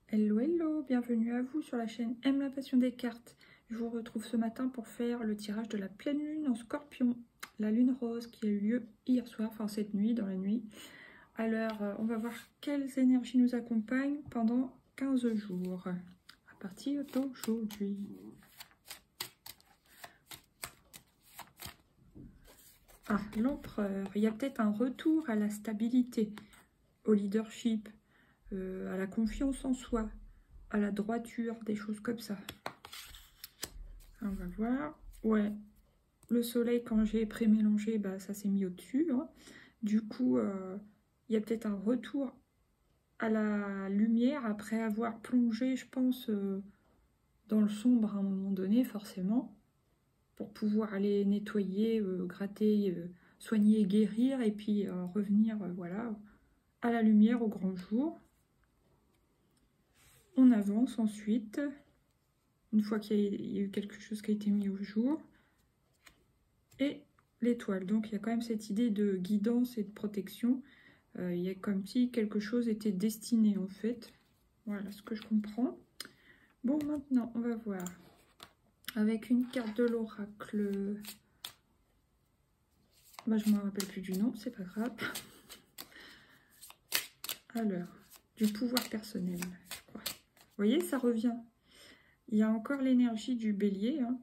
Hello hello, bienvenue à vous sur la chaîne Aime la passion des cartes. Je vous retrouve ce matin pour faire le tirage de la pleine lune en Scorpion, la lune rose qui a eu lieu hier soir, enfin cette nuit, dans la nuit. Alors on va voir quelles énergies nous accompagnent pendant 15 jours, à partir d'aujourd'hui. Ah, l'empereur, il y a peut-être un retour à la stabilité, au leadership, à la confiance en soi, à la droiture, des choses comme ça. On va voir. Ouais, le soleil, quand j'ai pré-mélangé, bah, ça s'est mis au-dessus. Hein. Du coup, il y a peut-être un retour à la lumière après avoir plongé, je pense, dans le sombre à un moment donné, forcément, pour pouvoir aller nettoyer, gratter, soigner, guérir, et puis revenir, voilà, à la lumière, au grand jour. On avance ensuite, une fois qu'il y a eu quelque chose qui a été mis au jour. Et l'étoile, donc il y a quand même cette idée de guidance et de protection. Il y a comme si quelque chose était destiné en fait. Voilà ce que je comprends. Bon, maintenant on va voir avec une carte de l'oracle. Bah, je ne me rappelle plus du nom, c'est pas grave. Alors, du pouvoir personnel, je crois. Vous voyez, ça revient. Il y a encore l'énergie du bélier, hein,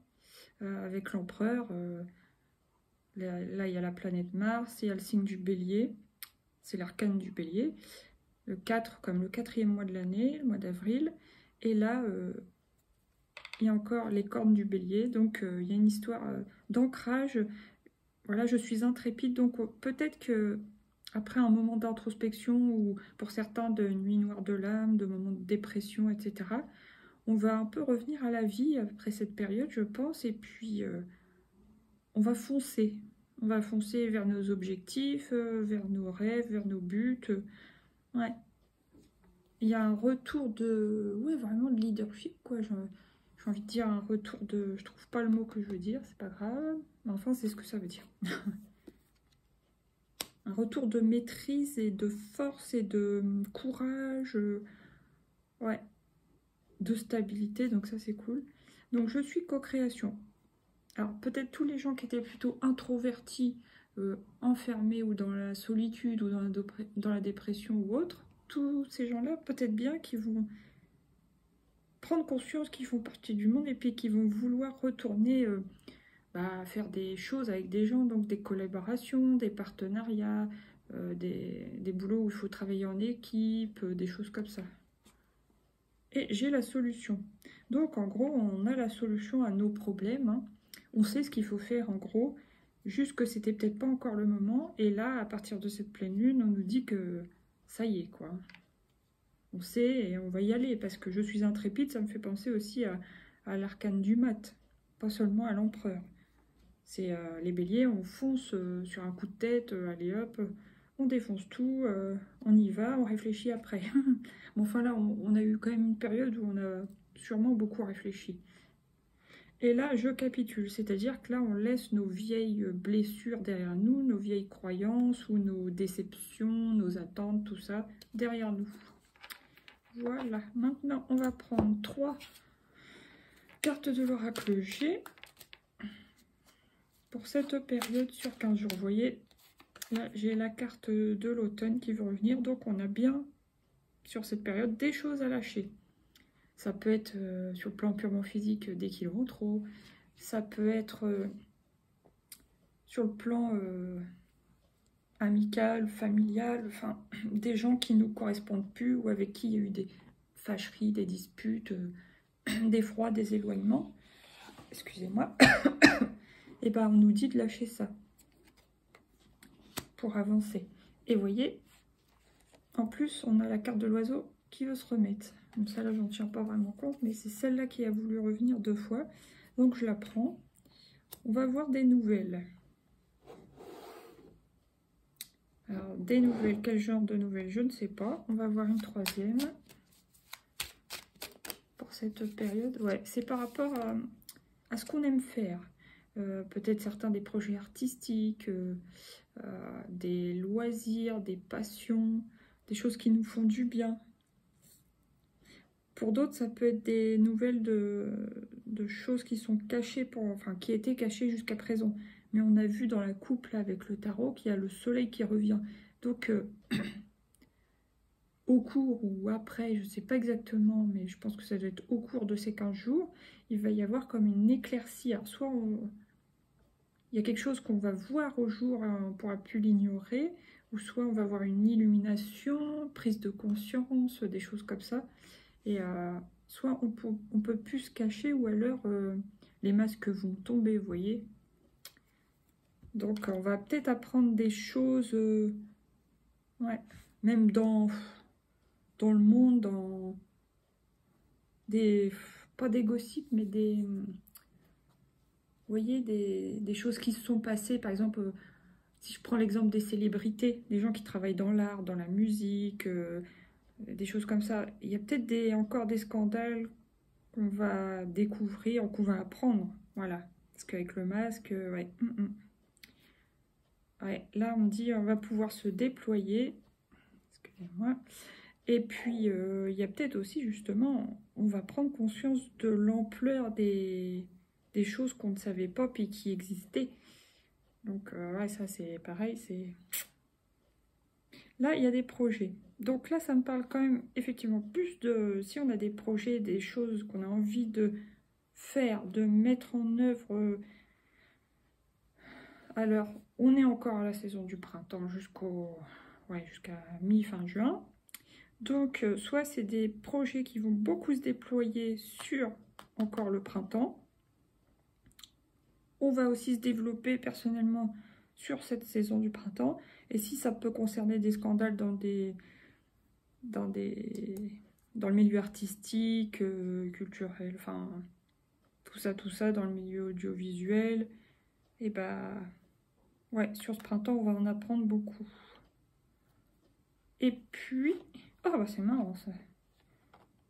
avec l'empereur. Là, il y a la planète Mars, il y a le signe du bélier. C'est l'arcane du bélier. Le 4 comme le 4e mois de l'année, le mois d'avril. Et là, il y a encore les cornes du bélier. Donc, il y a une histoire d'ancrage. Voilà, je suis intrépide. Donc, peut-être que après un moment d'introspection ou pour certains de nuit noire de l'âme, de moments de dépression, etc., on va un peu revenir à la vie après cette période, je pense. Et puis, on va foncer. On va foncer vers nos objectifs, vers nos rêves, vers nos buts. Ouais. Il y a un retour de... Ouais, vraiment de leadership, quoi. J'ai envie de dire un retour de... Je trouve pas le mot que je veux dire, c'est pas grave. Mais enfin, c'est ce que ça veut dire. Un retour de maîtrise et de force et de courage. Ouais. De stabilité, donc ça, c'est cool. Donc, je suis co-création. Alors, peut-être tous les gens qui étaient plutôt introvertis, enfermés ou dans la solitude ou dans la dépression ou autre, tous ces gens-là, peut-être bien qu'ils vont prendre conscience qu'ils font partie du monde et puis qu'ils vont vouloir retourner faire des choses avec des gens, donc des collaborations, des partenariats, des boulots où il faut travailler en équipe, des choses comme ça. Et j'ai la solution. Donc en gros, on a la solution à nos problèmes. Hein. On sait ce qu'il faut faire en gros, juste que c'était peut-être pas encore le moment. Et là, à partir de cette pleine lune, on nous dit que ça y est, quoi. On sait et on va y aller parce que je suis intrépide, ça me fait penser aussi à l'arcane du mat, pas seulement à l'empereur. C'est les béliers, on fonce sur un coup de tête, allez hop, on défonce tout, on y va, on réfléchit après. Bon, enfin là, on a eu quand même une période où on a sûrement beaucoup réfléchi. Et là, je capitule, c'est-à-dire que là, on laisse nos vieilles blessures derrière nous, nos vieilles croyances ou nos déceptions, nos attentes, tout ça, derrière nous. Voilà, maintenant on va prendre 3 cartes de l'oracle G pour cette période sur 15 jours. Vous voyez, là j'ai la carte de l'automne qui veut revenir, donc on a bien sur cette période des choses à lâcher. Ça peut être sur le plan purement physique des kilos en trop, ça peut être sur le plan amical, familial, enfin des gens qui ne nous correspondent plus ou avec qui il y a eu des fâcheries, des disputes, des froids, des éloignements. Excusez-moi. Et ben on nous dit de lâcher ça pour avancer. Et vous voyez, en plus on a la carte de l'oiseau qui veut se remettre. Donc ça là j'en tiens pas vraiment compte, mais c'est celle-là qui a voulu revenir 2 fois. Donc je la prends. On va voir des nouvelles. Alors des nouvelles, quel genre de nouvelles? Je ne sais pas. On va voir une 3e. Pour cette période, ouais, c'est par rapport à ce qu'on aime faire. Peut-être certains des projets artistiques, des loisirs, des passions, des choses qui nous font du bien. Pour d'autres, ça peut être des nouvelles de choses qui sont cachées, enfin qui étaient cachées jusqu'à présent. Mais on a vu dans la coupe là, avec le tarot qu'il y a le soleil qui revient. Donc au cours ou après, je ne sais pas exactement, mais je pense que ça doit être au cours de ces 15 jours, il va y avoir comme une éclaircie. Alors, soit il y a quelque chose qu'on va voir au jour, on ne pourra plus l'ignorer, ou soit on va avoir une illumination, prise de conscience, des choses comme ça. Et soit on peut plus se cacher, ou alors les masques vont tomber, vous voyez. Donc on va peut-être apprendre des choses, ouais, même dans le monde, dans des, pas des gossips, mais des, vous voyez, des choses qui se sont passées. Par exemple, si je prends l'exemple des célébrités, des gens qui travaillent dans l'art, dans la musique, des choses comme ça, il y a peut-être encore des scandales qu'on va découvrir, qu'on va apprendre, voilà. Parce qu'avec le masque, ouais. Ouais, là on dit on va pouvoir se déployer. Excusez-moi. Et puis il y a peut-être aussi justement, on va prendre conscience de l'ampleur des choses qu'on ne savait pas puis qui existaient. Donc ouais, ça c'est pareil, c'est... Là il y a des projets. Donc là ça me parle quand même effectivement plus de... Si on a des projets, des choses qu'on a envie de faire, de mettre en œuvre... Alors, on est encore à la saison du printemps jusqu'à mi-fin juin. Donc, soit c'est des projets qui vont beaucoup se déployer sur encore le printemps. On va aussi se développer personnellement sur cette saison du printemps. Et si ça peut concerner des scandales dans le milieu artistique, culturel, enfin tout ça dans le milieu audiovisuel, et bah ouais, sur ce printemps, on va en apprendre beaucoup. Et puis, oh bah c'est marrant ça.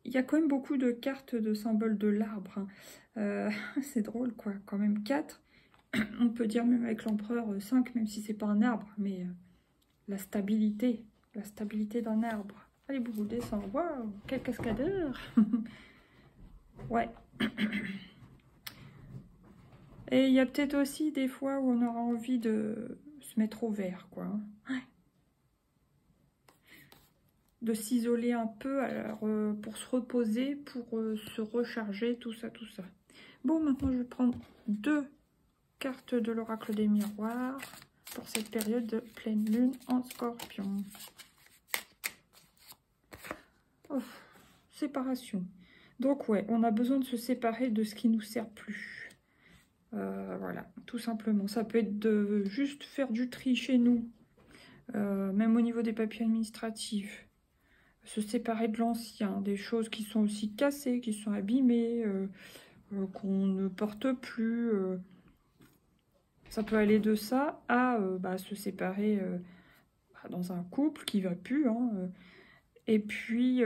Il y a quand même beaucoup de cartes de symboles de l'arbre. Hein. C'est drôle quoi, quand même 4. On peut dire même avec l'empereur 5, même si c'est pas un arbre, mais la stabilité d'un arbre. Allez, Boubou, descends. Waouh, quel cascadeur. Ouais. Et il y a peut-être aussi des fois où on aura envie de se mettre au vert, quoi. Ouais. De s'isoler un peu alors, pour se reposer, pour se recharger, tout ça, tout ça. Bon, maintenant je vais prendre 2 cartes de l'oracle des miroirs pour cette période de pleine lune en Scorpion. Oh, séparation. Donc ouais, on a besoin de se séparer de ce qui nous sert plus. Voilà, tout simplement. Ça peut être de juste faire du tri chez nous, même au niveau des papiers administratifs. Se séparer de l'ancien, des choses qui sont aussi cassées, qui sont abîmées, qu'on ne porte plus. Ça peut aller de ça à se séparer dans un couple qui va plus. Hein, et puis,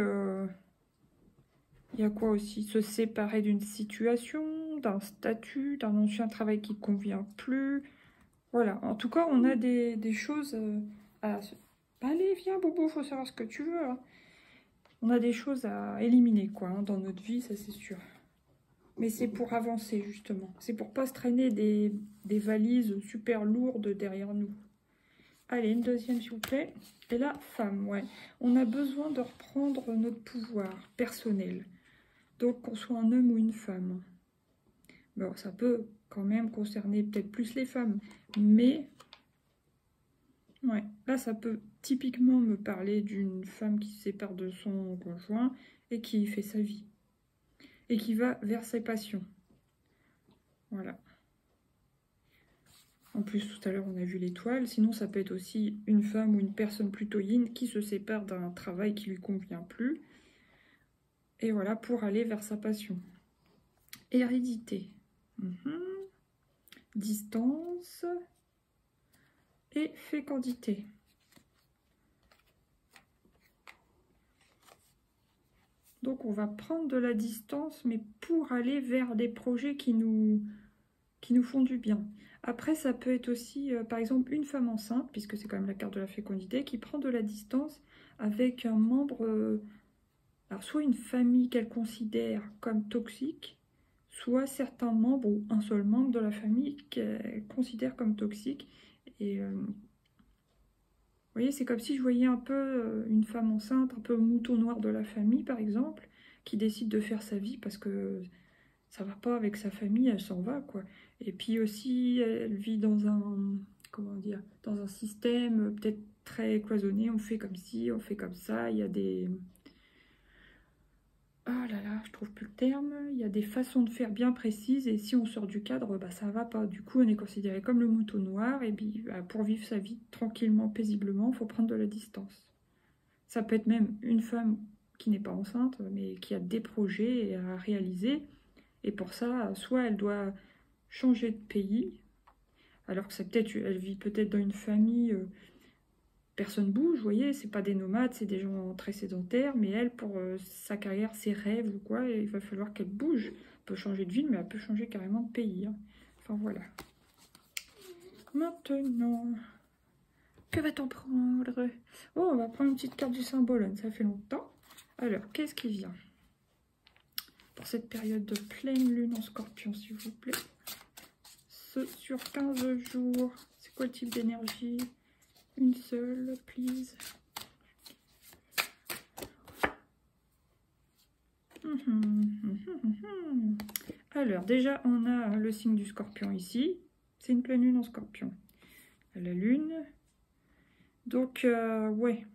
il y a quoi aussi? Se séparer d'une situation, d'un statut, d'un ancien travail qui ne convient plus. Voilà, en tout cas, on a des choses à... Allez, viens, Boubou, faut savoir ce que tu veux. Hein. On a des choses à éliminer, quoi, hein, dans notre vie, ça c'est sûr. Mais c'est pour avancer, justement. C'est pour pas se traîner des valises super lourdes derrière nous. Allez, une deuxième, s'il vous plaît. Et la femme, ouais. On a besoin de reprendre notre pouvoir personnel. Donc, qu'on soit un homme ou une femme. Bon, ça peut quand même concerner peut-être plus les femmes. Mais, ouais, là, ça peut typiquement me parler d'une femme qui se sépare de son conjoint et qui fait sa vie. Et qui va vers ses passions. Voilà. En plus, tout à l'heure, on a vu l'étoile. Sinon, ça peut être aussi une femme ou une personne plutôt yin qui se sépare d'un travail qui lui convient plus. Et voilà, pour aller vers sa passion. Hérédité. Distance. Et fécondité. Donc, on va prendre de la distance, mais pour aller vers des projets qui nous font du bien. Après, ça peut être aussi, par exemple, une femme enceinte, puisque c'est quand même la carte de la fécondité, qui prend de la distance avec un membre Alors, soit une famille qu'elle considère comme toxique, soit certains membres ou un seul membre de la famille qu'elle considère comme toxique. Et vous voyez, c'est comme si je voyais un peu une femme enceinte, un peu mouton noir de la famille, par exemple, qui décide de faire sa vie parce que ça va pas avec sa famille, elle s'en va, quoi. Et puis aussi, elle vit dans un, comment dire, dans un système peut-être très cloisonné, on fait comme ci, on fait comme ça, il y a des... Ah là là, je trouve plus le terme. Il y a des façons de faire bien précises et si on sort du cadre, bah ça va pas. Du coup, on est considéré comme le mouton noir et puis bah, pour vivre sa vie tranquillement, paisiblement, il faut prendre de la distance. Ça peut être même une femme qui n'est pas enceinte, mais qui a des projets à réaliser. Et pour ça, soit elle doit changer de pays, alors que c'est peut-être, elle vit peut-être dans une famille, personne bouge, vous voyez, c'est pas des nomades, c'est des gens très sédentaires, mais elle, pour sa carrière, ses rêves ou quoi, il va falloir qu'elle bouge. Elle peut changer de ville, mais elle peut changer carrément de pays. Hein. Enfin voilà. Maintenant, que va-t-on prendre? Oh, on va prendre une petite carte du symbole, ça fait longtemps. Alors, qu'est-ce qui vient pour cette période de pleine lune en scorpion, s'il vous plaît? Ce sur 15 jours, c'est quoi le type d'énergie? Une seule, please. Alors, déjà, on a le signe du scorpion ici. C'est une pleine lune en scorpion. La lune. Donc, ouais.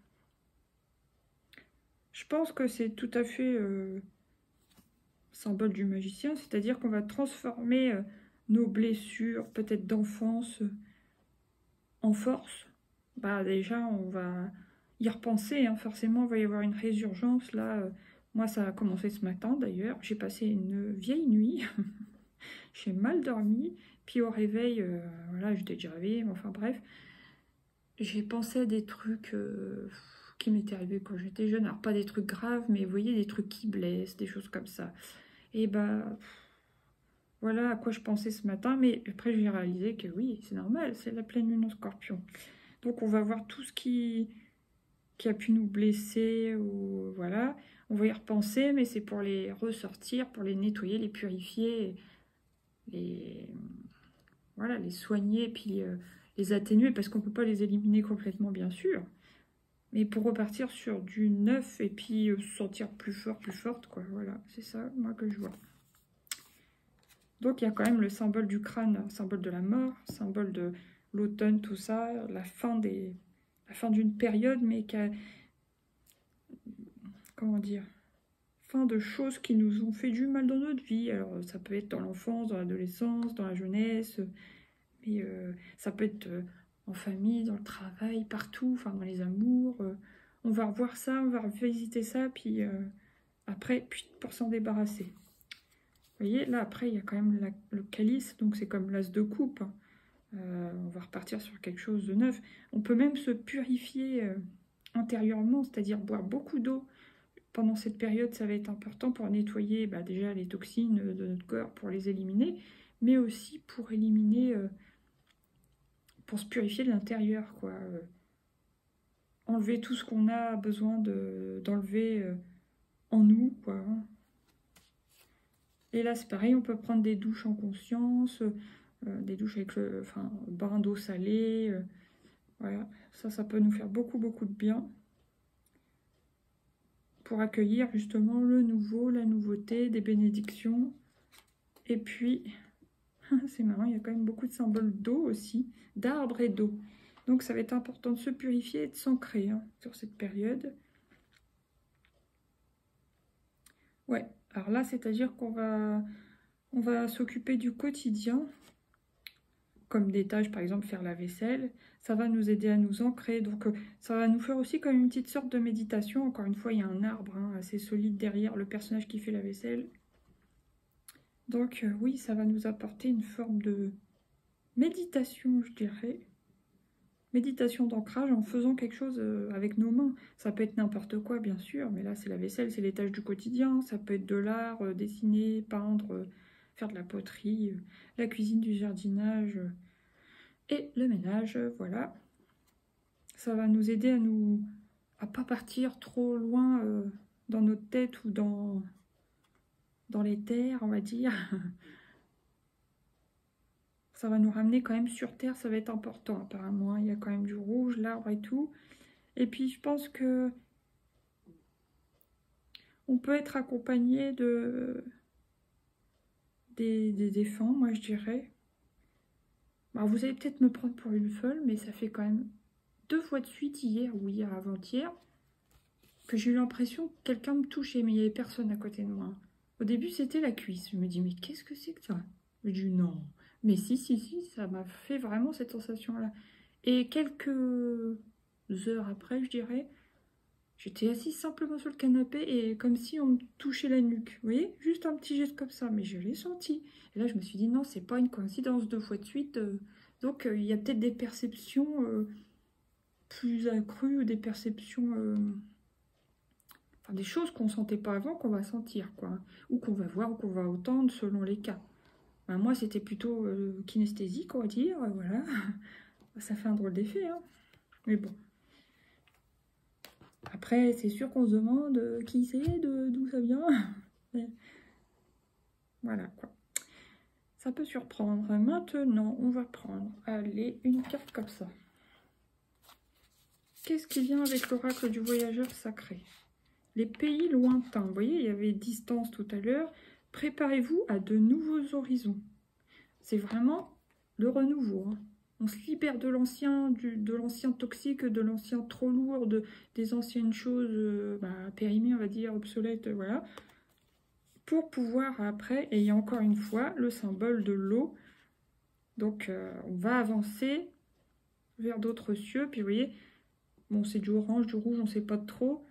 Je pense que c'est tout à fait symbole du magicien. C'est-à-dire qu'on va transformer nos blessures, peut-être d'enfance, en force. Bah, déjà, on va y repenser. Hein. Forcément, il va y avoir une résurgence. Là, moi, ça a commencé ce matin, d'ailleurs. J'ai passé une vieille nuit. J'ai mal dormi, puis au réveil, voilà, j'étais déjà réveillée, mais enfin bref, j'ai pensé à des trucs qui m'étaient arrivés quand j'étais jeune. Alors pas des trucs graves, mais vous voyez, des trucs qui blessent, des choses comme ça. Et bah, voilà à quoi je pensais ce matin, mais après j'ai réalisé que oui, c'est normal, c'est la pleine lune en scorpion. Donc on va voir tout ce qui a pu nous blesser, ou voilà, on va y repenser, mais c'est pour les ressortir, pour les nettoyer, les purifier, les... Voilà, les soigner, puis les atténuer, parce qu'on ne peut pas les éliminer complètement, bien sûr. Mais pour repartir sur du neuf, et puis se sentir plus fort, plus forte, quoi. Voilà, c'est ça, moi, que je vois. Donc, il y a quand même le symbole du crâne, symbole de la mort, symbole de l'automne, tout ça, la fin d'une période, mais qui a... Comment dire? Fin de choses qui nous ont fait du mal dans notre vie. Alors, ça peut être dans l'enfance, dans l'adolescence, dans la jeunesse... Mais ça peut être en famille, dans le travail, partout, enfin dans les amours. On va revoir ça, on va revisiter ça, puis après, puis pour s'en débarrasser. Vous voyez, là après, il y a quand même le calice, donc c'est comme l'as de coupe. Hein. On va repartir sur quelque chose de neuf. On peut même se purifier intérieurement, c'est-à-dire boire beaucoup d'eau. Pendant cette période, ça va être important pour nettoyer bah, déjà les toxines de notre corps, pour les éliminer, mais aussi pour éliminer... pour se purifier de l'intérieur, quoi. Enlever tout ce qu'on a besoin d'enlever en nous, quoi. Et là, c'est pareil, on peut prendre des douches en conscience, des douches avec le bain d'eau salée. Voilà, ça peut nous faire beaucoup, beaucoup de bien. Pour accueillir justement le nouveau, la nouveauté, des bénédictions. Et puis, c'est marrant, il y a quand même beaucoup de symboles d'eau aussi, d'arbres et d'eau. Donc ça va être important de se purifier et de s'ancrer hein, sur cette période. Ouais, alors là, c'est-à-dire qu'on va s'occuper du quotidien, comme des tâches, par exemple, faire la vaisselle. Ça va nous aider à nous ancrer, donc ça va nous faire aussi comme une petite sorte de méditation. Encore une fois, il y a un arbre hein, assez solide derrière le personnage qui fait la vaisselle. Donc oui, ça va nous apporter une forme de méditation, je dirais. Méditation d'ancrage en faisant quelque chose avec nos mains. Ça peut être n'importe quoi, bien sûr, mais là, c'est la vaisselle, c'est les tâches du quotidien. Ça peut être de l'art, dessiner, peindre, faire de la poterie, la cuisine, du jardinage et le ménage, voilà. Ça va nous aider à pas partir trop loin dans notre tête ou dans les terres, on va dire. Ça va nous ramener quand même sur Terre, ça va être important apparemment. Il y a quand même du rouge, l'arbre et tout. Et puis je pense que on peut être accompagné des défunts, moi je dirais. Alors, vous allez peut-être me prendre pour une folle, mais ça fait quand même 2 fois de suite, hier ou hier avant-hier, que j'ai eu l'impression que quelqu'un me touchait, mais il n'y avait personne à côté de moi. Au début, c'était la cuisse. Je me dis, mais qu'est-ce que c'est que ça? Je dis, non. Mais si, ça m'a fait vraiment cette sensation-là. Et quelques heures après, je dirais, j'étais assise simplement sur le canapé et comme si on me touchait la nuque. Vous voyez? Juste un petit geste comme ça, mais je l'ai senti. Et là, je me suis dit, non, c'est pas une coïncidence 2 fois de suite. Donc, il y a peut-être des perceptions plus accrues, ou des perceptions... enfin, des choses qu'on ne sentait pas avant, qu'on va sentir, quoi. Ou qu'on va voir, ou qu'on va entendre, selon les cas. Ben, moi, c'était plutôt kinesthésique, on va dire, voilà. Ça fait un drôle d'effet, hein. Mais bon. Après, c'est sûr qu'on se demande qui c'est, d'où ça vient. Mais voilà, quoi. Ça peut surprendre. Maintenant, on va prendre, allez, une carte comme ça. Qu'est-ce qui vient avec l'oracle du voyageur sacré? Les pays lointains. Vous voyez, il y avait distance tout à l'heure. Préparez-vous à de nouveaux horizons. C'est vraiment le renouveau, hein. On se libère de l'ancien toxique, de l'ancien trop lourd, des anciennes choses périmées, on va dire, obsolètes, voilà. Pour pouvoir après, et il y a encore une fois le symbole de l'eau. Donc on va avancer vers d'autres cieux. Puis vous voyez, bon, c'est du orange, du rouge, on ne sait pas trop.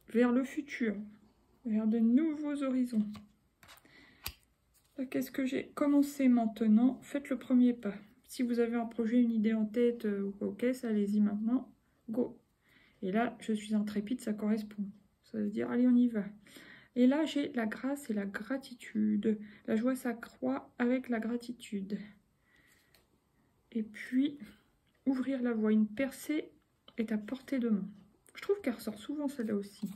Vers le futur, vers de nouveaux horizons. Qu'est-ce que j'ai commencé maintenant? Faites le premier pas. Si vous avez un projet, une idée en tête ou quoi, ok, allez-y maintenant. Go. Et là, je suis intrépide, ça correspond. Ça veut dire, allez, on y va. Et là, j'ai la grâce et la gratitude. La joie s'accroît avec la gratitude. Et puis, ouvrir la voie. Une percée est à portée de main. Je trouve qu'elle ressort souvent, celle-là aussi.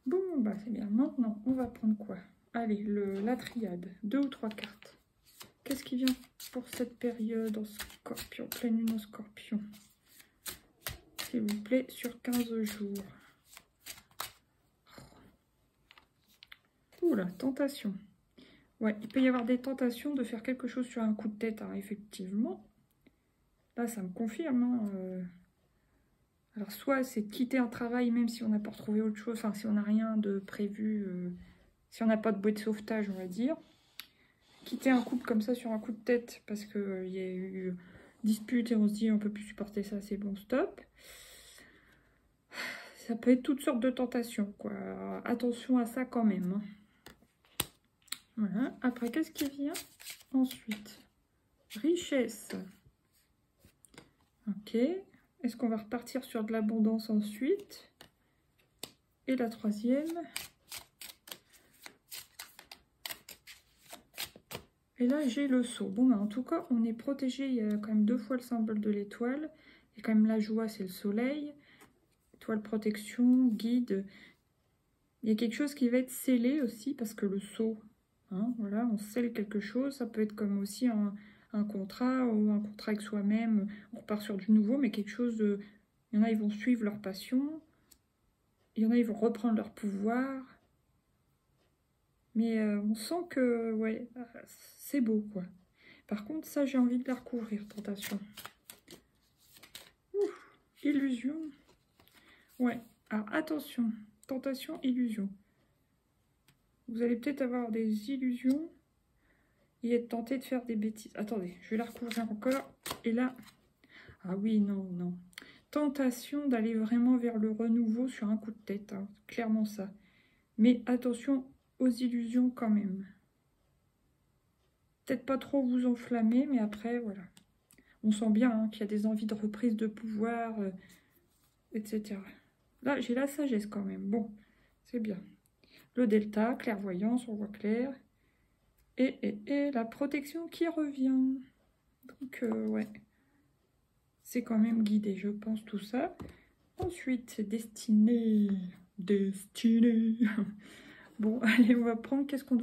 Bon, bah c'est bien. Maintenant, on va prendre quoi? Allez, la triade. 2 ou 3 cartes. Qu'est-ce qui vient pour cette période en scorpion, pleine lune en scorpion? S'il vous plaît, sur 15 jours. Oula, tentation. Ouais, il peut y avoir des tentations de faire quelque chose sur un coup de tête, hein, effectivement. Là, ça me confirme. Hein, Alors, soit c'est de quitter un travail, même si on n'a pas retrouvé autre chose, enfin, si on n'a rien de prévu, si on n'a pas de bouée de sauvetage, on va dire. Quitter un couple comme ça sur un coup de tête, parce qu'il y a eu dispute et on se dit on peut plus supporter ça, c'est bon, stop. Ça peut être toutes sortes de tentations, quoi. Attention à ça quand même. Hein. Voilà. Après, qu'est-ce qui vient ensuite? Richesse. Ok. Est-ce qu'on va repartir sur de l'abondance ensuite? Et la troisième. Et là, j'ai le sceau. Bon, en tout cas, on est protégé. Il y a quand même 2 fois le symbole de l'étoile. Il y a quand même la joie, c'est le soleil. Étoile protection, guide. Il y a quelque chose qui va être scellé aussi, parce que le sceau, hein, voilà, on scelle quelque chose. Ça peut être comme aussi un contrat ou un contrat avec soi-même. On repart sur du nouveau, mais quelque chose de... Il y en a, ils vont suivre leur passion. Il y en a, ils vont reprendre leur pouvoir. Mais on sent que, ouais, c'est beau, quoi. Par contre, ça, j'ai envie de la recouvrir, tentation. Ouf, illusion. Ouais, alors attention, tentation, illusion. Vous allez peut-être avoir des illusions et être tenté de faire des bêtises. Attendez, je vais la recouvrir encore. Et là, ah oui, non, non. Tentation d'aller vraiment vers le renouveau sur un coup de tête, hein, clairement ça. Mais attention aux illusions quand même. Peut-être pas trop vous enflammer, mais après, voilà. On sent bien hein, qu'il y a des envies de reprise de pouvoir, etc. Là, j'ai la sagesse quand même. Bon, c'est bien. Le delta, clairvoyance, on voit clair. Et la protection qui revient. Donc, ouais. C'est quand même guidé, je pense, tout ça. Ensuite, c'est destiné. Destiné. Bon, allez, on va prendre. Qu'est-ce qu'on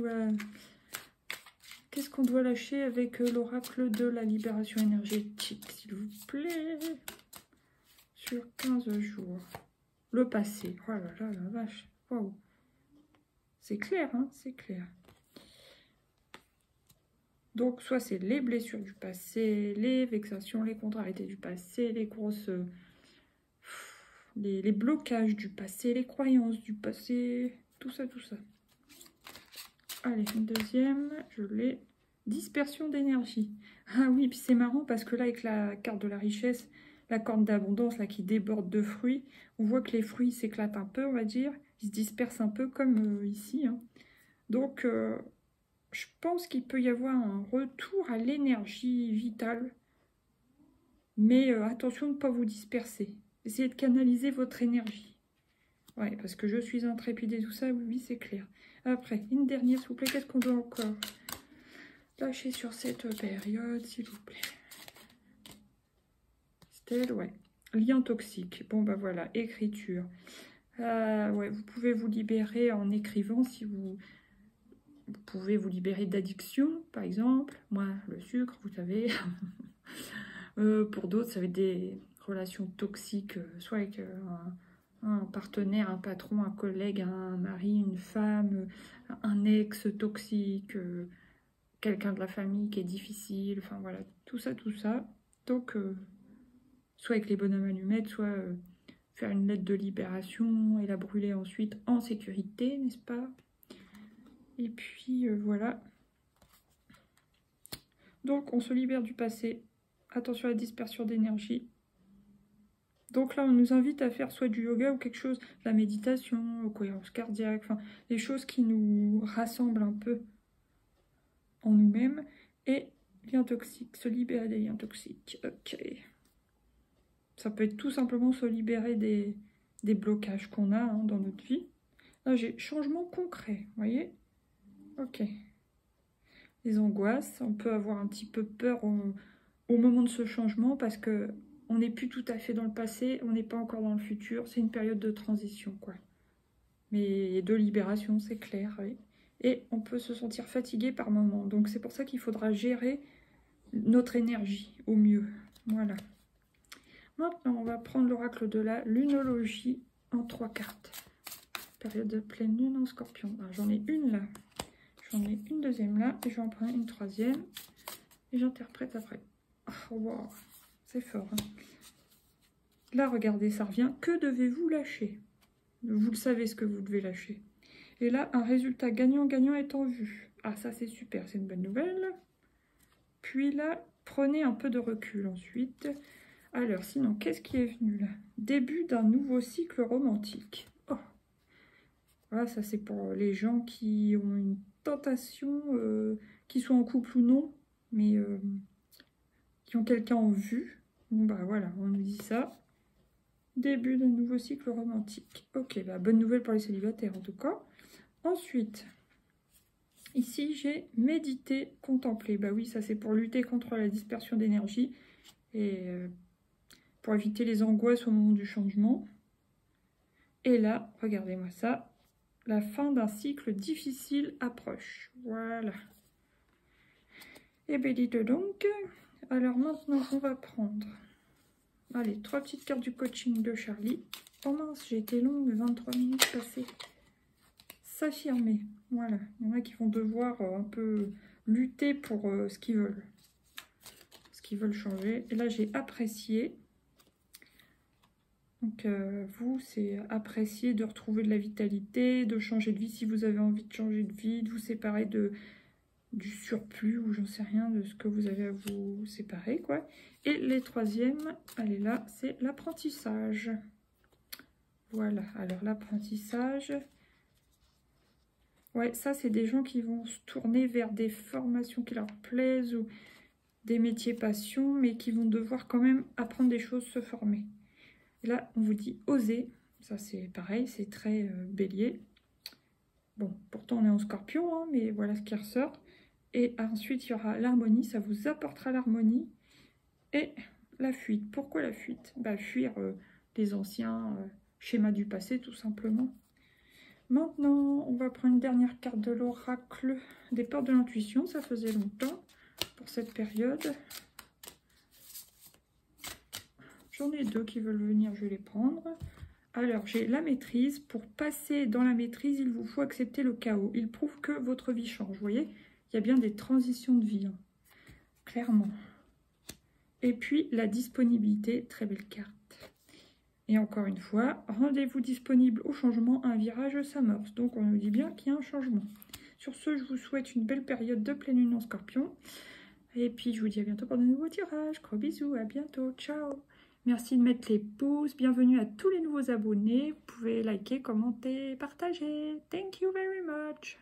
doit lâcher avec l'oracle de la libération énergétique, s'il vous plaît? Sur 15 jours. Le passé. Oh là là, la vache. Waouh. C'est clair, hein, c'est clair. Donc, soit c'est les blessures du passé, les vexations, les contrariétés du passé, les grosses... les blocages du passé, les croyances du passé, tout ça, tout ça. Allez, une deuxième, je l'ai. Dispersion d'énergie. Ah oui, puis c'est marrant parce que là, avec la carte de la richesse, la corde d'abondance là qui déborde de fruits, on voit que les fruits s'éclatent un peu, on va dire. Ils se dispersent un peu comme ici. Hein. Donc, je pense qu'il peut y avoir un retour à l'énergie vitale. Mais attention de ne pas vous disperser. Essayez de canaliser votre énergie. Ouais, parce que je suis intrépide et tout ça, oui, c'est clair. Après, une dernière, s'il vous plaît, qu'est-ce qu'on doit encore lâcher sur cette période, s'il vous plaît? Stella, ouais. Lien toxique. Bon, bah voilà, écriture. Ouais, vous pouvez vous libérer en écrivant si vous... Vous pouvez vous libérer d'addiction, par exemple. Moi, le sucre, vous savez. Pour d'autres, ça va être des relations toxiques, soit avec un partenaire, un patron, un collègue, un mari, une femme, un ex toxique, quelqu'un de la famille qui est difficile, enfin voilà, tout ça, tout ça. Donc, soit avec les bonhommes allumettes, soit faire une lettre de libération et la brûler ensuite en sécurité, n'est-ce pas? Et puis, voilà. Donc, on se libère du passé. Attention à la dispersion d'énergie. Donc là, on nous invite à faire soit du yoga ou quelque chose, de la méditation, cohérence cardiaque, enfin, des choses qui nous rassemblent un peu en nous-mêmes. Et liens toxiques, se libérer des liens toxiques. Ok. Ça peut être tout simplement se libérer des blocages qu'on a hein, dans notre vie. Là, j'ai changement concret, vous voyez? Ok. Les angoisses, on peut avoir un petit peu peur au moment de ce changement parce que on n'est plus tout à fait dans le passé, on n'est pas encore dans le futur, c'est une période de transition, quoi. Mais de libération, c'est clair, oui. Et on peut se sentir fatigué par moments. Donc c'est pour ça qu'il faudra gérer notre énergie au mieux. Voilà. Maintenant, on va prendre l'oracle de la lunologie en 3 cartes. Période de pleine lune en scorpion. J'en ai une là. J'en ai une deuxième là. Et je vais en prendre une troisième. Et j'interprète après. Oh, wow. C'est fort. Hein. Là, regardez, ça revient. Que devez-vous lâcher? Vous le savez ce que vous devez lâcher. Et là, un résultat gagnant-gagnant est en vue. Ah, ça c'est super, c'est une bonne nouvelle. Puis là, prenez un peu de recul ensuite. Alors, sinon, qu'est-ce qui est venu là? Début d'un nouveau cycle romantique. Oh. Voilà, ça c'est pour les gens qui ont une tentation, qui soient en couple ou non, mais qui ont quelqu'un en vue. Bon bah voilà, on nous dit ça. Début d'un nouveau cycle romantique. Ok, bah bonne nouvelle pour les célibataires en tout cas. Ensuite, ici j'ai médité, contemplé. Bah oui, ça c'est pour lutter contre la dispersion d'énergie et pour éviter les angoisses au moment du changement. Et là, regardez-moi ça, la fin d'un cycle difficile approche. Voilà. Et bien dites donc, alors maintenant on va prendre, allez, 3 petites cartes du coaching de Charlie. Oh mince, j'ai été longue, 23 minutes passées. S'affirmer, voilà. Il y en a qui vont devoir un peu lutter pour ce qu'ils veulent. Ce qu'ils veulent changer. Et là, j'ai apprécié. Donc, vous, c'est apprécier de retrouver de la vitalité, de changer de vie si vous avez envie de changer de vie, de vous séparer du surplus ou j'en sais rien de ce que vous avez à vous séparer, quoi. Et les troisièmes, allez là, c'est l'apprentissage. Voilà, alors l'apprentissage... Ouais, ça, c'est des gens qui vont se tourner vers des formations qui leur plaisent ou des métiers passion, mais qui vont devoir quand même apprendre des choses, se former. Et là, on vous dit oser. Ça, c'est pareil, c'est très bélier. Bon, pourtant, on est en scorpion, hein, mais voilà ce qui ressort. Et ensuite, il y aura l'harmonie, ça vous apportera l'harmonie. Et la fuite. Pourquoi la fuite? Bah, fuir les anciens schémas du passé, tout simplement. Maintenant, on va prendre une dernière carte de l'oracle des portes de l'intuition. Ça faisait longtemps pour cette période. J'en ai deux qui veulent venir, je vais les prendre. Alors, j'ai la maîtrise. Pour passer dans la maîtrise, il vous faut accepter le chaos. Il prouve que votre vie change. Vous voyez, il y a bien des transitions de vie, hein, clairement. Et puis, la disponibilité, très belle carte. Et encore une fois, rendez-vous disponible au changement, un virage s'amorce. Donc, on nous dit bien qu'il y a un changement. Sur ce, je vous souhaite une belle période de pleine lune en Scorpion. Et puis, je vous dis à bientôt pour de nouveaux tirages. Gros bisous, à bientôt, ciao. Merci de mettre les pouces. Bienvenue à tous les nouveaux abonnés. Vous pouvez liker, commenter, partager. Thank you very much.